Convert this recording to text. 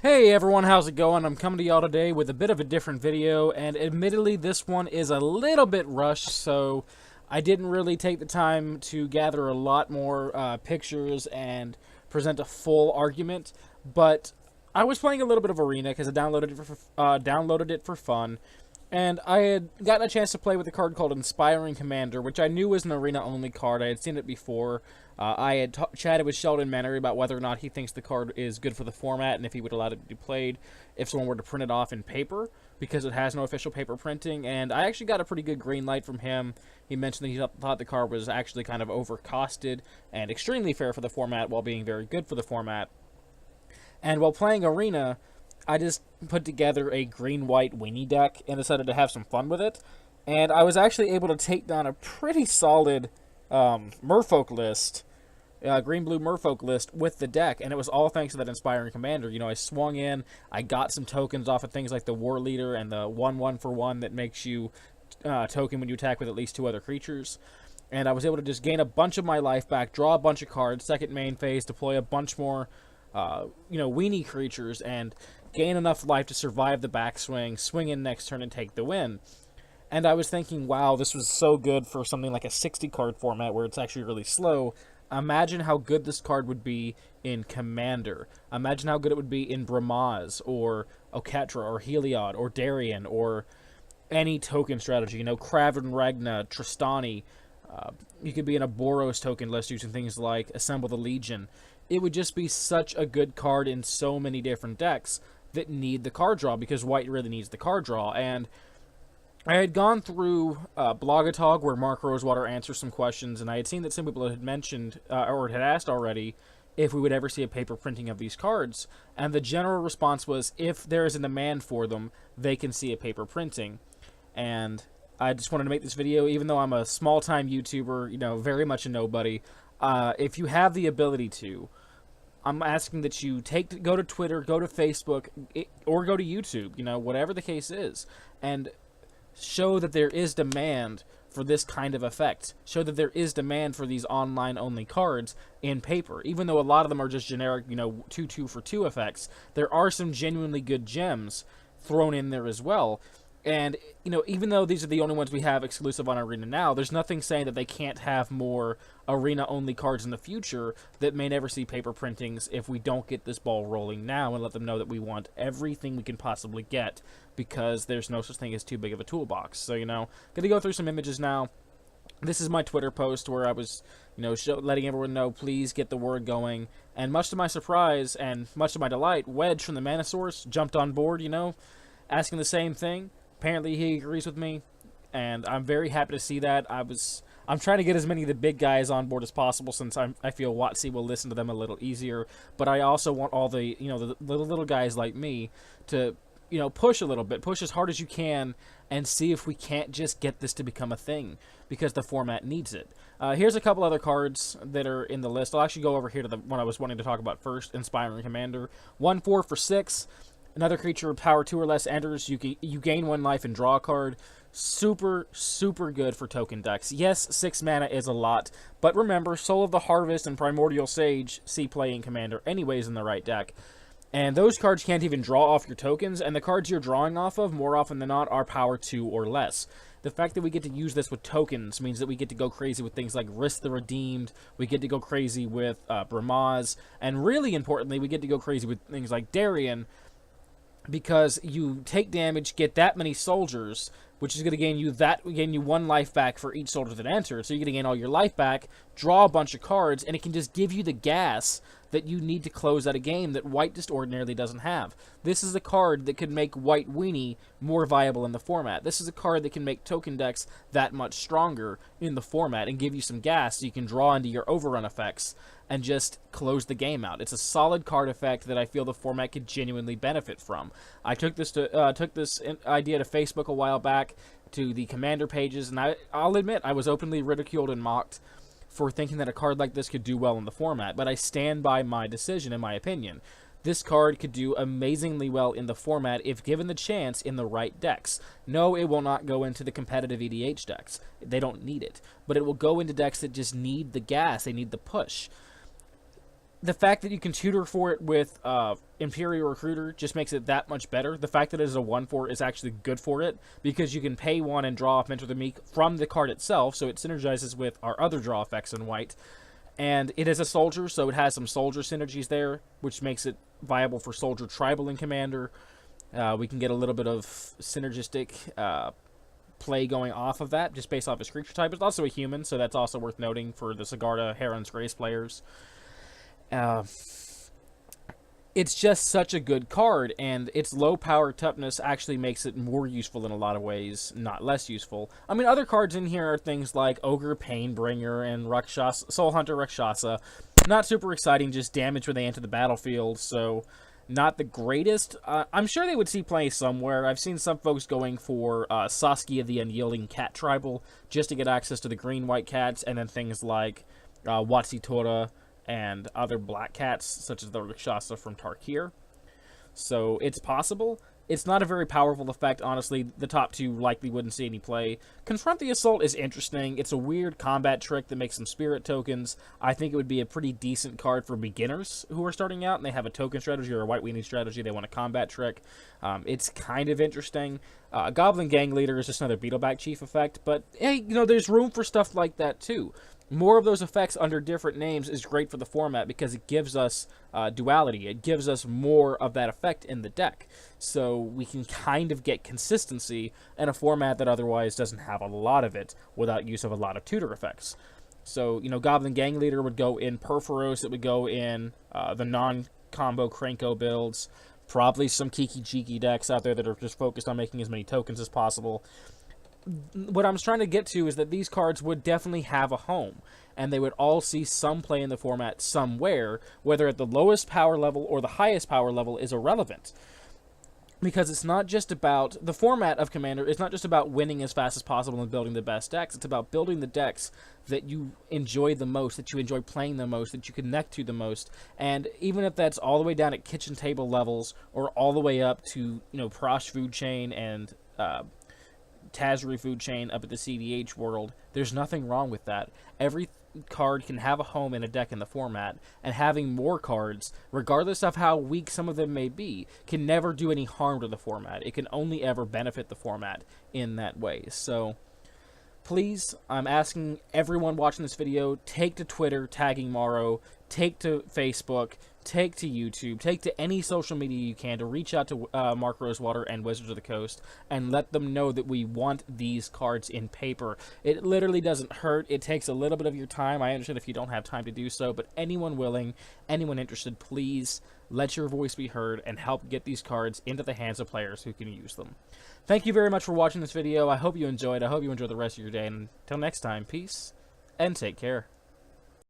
Hey everyone, how's it going? I'm coming to y'all today with a bit of a different video, and admittedly this one is a little bit rushed, so I didn't really take the time to gather a lot more pictures and present a full argument, but I was playing a little bit of Arena because I downloaded it for fun, and I had gotten a chance to play with a card called Inspiring Commander, which I knew was an arena-only card. I had seen it before. I had chatted with Sheldon Mannery about whether or not he thinks the card is good for the format and if he would allow it to be played if someone were to print it off in paper, because it has no official paper printing, and I actually got a pretty good green light from him. He mentioned that he thought the card was actually kind of overcosted and extremely fair for the format while being very good for the format. And while playing Arena, I just put together a green-white weenie deck and decided to have some fun with it. And I was actually able to take down a pretty solid Merfolk list, green-blue Merfolk list with the deck, and it was all thanks to that Inspiring Commander. You know, I swung in, I got some tokens off of things like the War Leader and the 1/1 for 1 that makes you token when you attack with at least 2 other creatures. And I was able to just gain a bunch of my life back, draw a bunch of cards, second main phase, deploy a bunch more weenie creatures, and gain enough life to survive the backswing, swing in next turn, and take the win. And I was thinking, wow, this was so good for something like a 60-card format where it's actually really slow. Imagine how good this card would be in Commander. Imagine how good it would be in Bramaz, or Oketra, or Heliod, or Darien, or any token strategy. You know, Kraven Ragna, Tristani. You could be in a Boros token list using things like Assemble the Legion. It would just be such a good card in so many different decks that need the card draw, because white really needs the card draw. And I had gone through Blogatog, where Mark Rosewater answers some questions, and I had seen that some people had mentioned, or had asked already, if we would ever see a paper printing of these cards. And the general response was, if there is a demand for them, they can see a paper printing. And I just wanted to make this video, even though I'm a small-time YouTuber, you know, very much a nobody. If you have the ability to, I'm asking that you go to Twitter, go to Facebook, or go to YouTube, you know, whatever the case is, and show that there is demand for this kind of effect. Show that there is demand for these online-only cards in paper. Even though a lot of them are just generic, you know, 2/2 for 2 effects, there are some genuinely good gems thrown in there as well. And, you know, even though these are the only ones we have exclusive on Arena now, there's nothing saying that they can't have more Arena-only cards in the future that may never see paper printings if we don't get this ball rolling now and let them know that we want everything we can possibly get, because there's no such thing as too big of a toolbox. So, you know, gonna go through some images now. This is my Twitter post where I was, you know, letting everyone know, please get the word going. And much to my surprise and much to my delight, Wedge from the Mana Source jumped on board, you know, asking the same thing. Apparently he agrees with me, and I'm very happy to see that. I'm trying to get as many of the big guys on board as possible, since I feel WotC will listen to them a little easier. But I also want all the, you know, the little guys like me to, you know, push a little bit, push as hard as you can, and see if we can't just get this to become a thing, because the format needs it. Here's a couple other cards that are in the list. I'll actually go over here to the one I was wanting to talk about first, Inspiring Commander. 1/4 for 6. Another creature with power 2 or less enters, you gain 1 life and draw a card. Super, super good for token decks. Yes, 6 mana is a lot, but remember, Soul of the Harvest and Primordial Sage see play in Commander anyways in the right deck. And those cards can't even draw off your tokens, and the cards you're drawing off of, more often than not, are power 2 or less. The fact that we get to use this with tokens means that we get to go crazy with things like Risk the Redeemed, we get to go crazy with Bramaz, and really importantly, we get to go crazy with things like Darien, because you take damage, get that many soldiers, which is going to gain you 1 life back for each soldier that enters. So you're going to gain all your life back, draw a bunch of cards, and it can just give you the gas that you need to close out a game that white just ordinarily doesn't have. This is a card that could make white weenie more viable in the format. This is a card that can make token decks that much stronger in the format and give you some gas so you can draw into your overrun effects and just close the game out. It's a solid card effect that I feel the format could genuinely benefit from. I took this idea to Facebook a while back, to the Commander pages, and I'll admit I was openly ridiculed and mocked for thinking that a card like this could do well in the format, but I stand by my decision, in my opinion. This card could do amazingly well in the format if given the chance in the right decks. No, it will not go into the competitive EDH decks. They don't need it. But it will go into decks that just need the gas, they need the push. The fact that you can tutor for it with Imperial Recruiter just makes it that much better. The fact that it is a 1/4 is actually good for it, because you can pay 1 and draw off Mentor the Meek from the card itself, so it synergizes with our other draw effects in white. And it is a soldier, so it has some soldier synergies there, which makes it viable for soldier tribal in Commander. We can get a little bit of synergistic play going off of that, just based off his creature type. It's also a human, so that's also worth noting for the Sigarda, Heron's Grace players. It's just such a good card, and its low power toughness actually makes it more useful in a lot of ways, not less useful. I mean, other cards in here are things like Ogre Painbringer and Rakshasa, Soul Hunter Rakshasa. Not super exciting, just damage when they enter the battlefield, so not the greatest. I'm sure they would see play somewhere. I've seen some folks going for Saskia the Unyielding Cat Tribal, just to get access to the green-white cats, and then things like Watsitora and other black cats, such as the Rakshasa from Tarkir. So it's possible. It's not a very powerful effect, honestly. The top two likely wouldn't see any play. Confront the Assault is interesting. It's a weird combat trick that makes some spirit tokens. I think it would be a pretty decent card for beginners who are starting out and they have a token strategy or a white weenie strategy. They want a combat trick. It's kind of interesting. Goblin Gang Leader is just another Beetleback Chief effect, but hey, you know, there's room for stuff like that too. More of those effects under different names is great for the format because it gives us duality. It gives us more of that effect in the deck. So we can kind of get consistency in a format that otherwise doesn't have a lot of it without use of a lot of tutor effects. So, you know, Goblin Gang Leader would go in Perforos. It would go in the non-combo Krenko builds. Probably some Kiki Jiki decks out there that are just focused on making as many tokens as possible. What I'm trying to get to is that these cards would definitely have a home, and they would all see some play in the format somewhere, whether at the lowest power level or the highest power level is irrelevant. Because it's not just about, the format of Commander is not just about winning as fast as possible and building the best decks, it's about building the decks that you enjoy the most, that you enjoy playing the most, that you connect to the most, and even if that's all the way down at kitchen table levels, or all the way up to, you know, Prosh Food Chain and Tazri Food Chain up at the CDH world, there's nothing wrong with that. Every card can have a home in a deck in the format, and having more cards, regardless of how weak some of them may be, can never do any harm to the format. It can only ever benefit the format in that way. So please, I'm asking everyone watching this video, take to Twitter tagging Morrow, take to Facebook, take to YouTube, take to any social media you can to reach out to Mark Rosewater and Wizards of the Coast and let them know that we want these cards in paper. It literally doesn't hurt. It takes a little bit of your time. I understand if you don't have time to do so, but anyone willing, anyone interested, please let your voice be heard and help get these cards into the hands of players who can use them. Thank you very much for watching this video. I hope you enjoyed. I hope you enjoy the rest of your day. And until next time, peace and take care.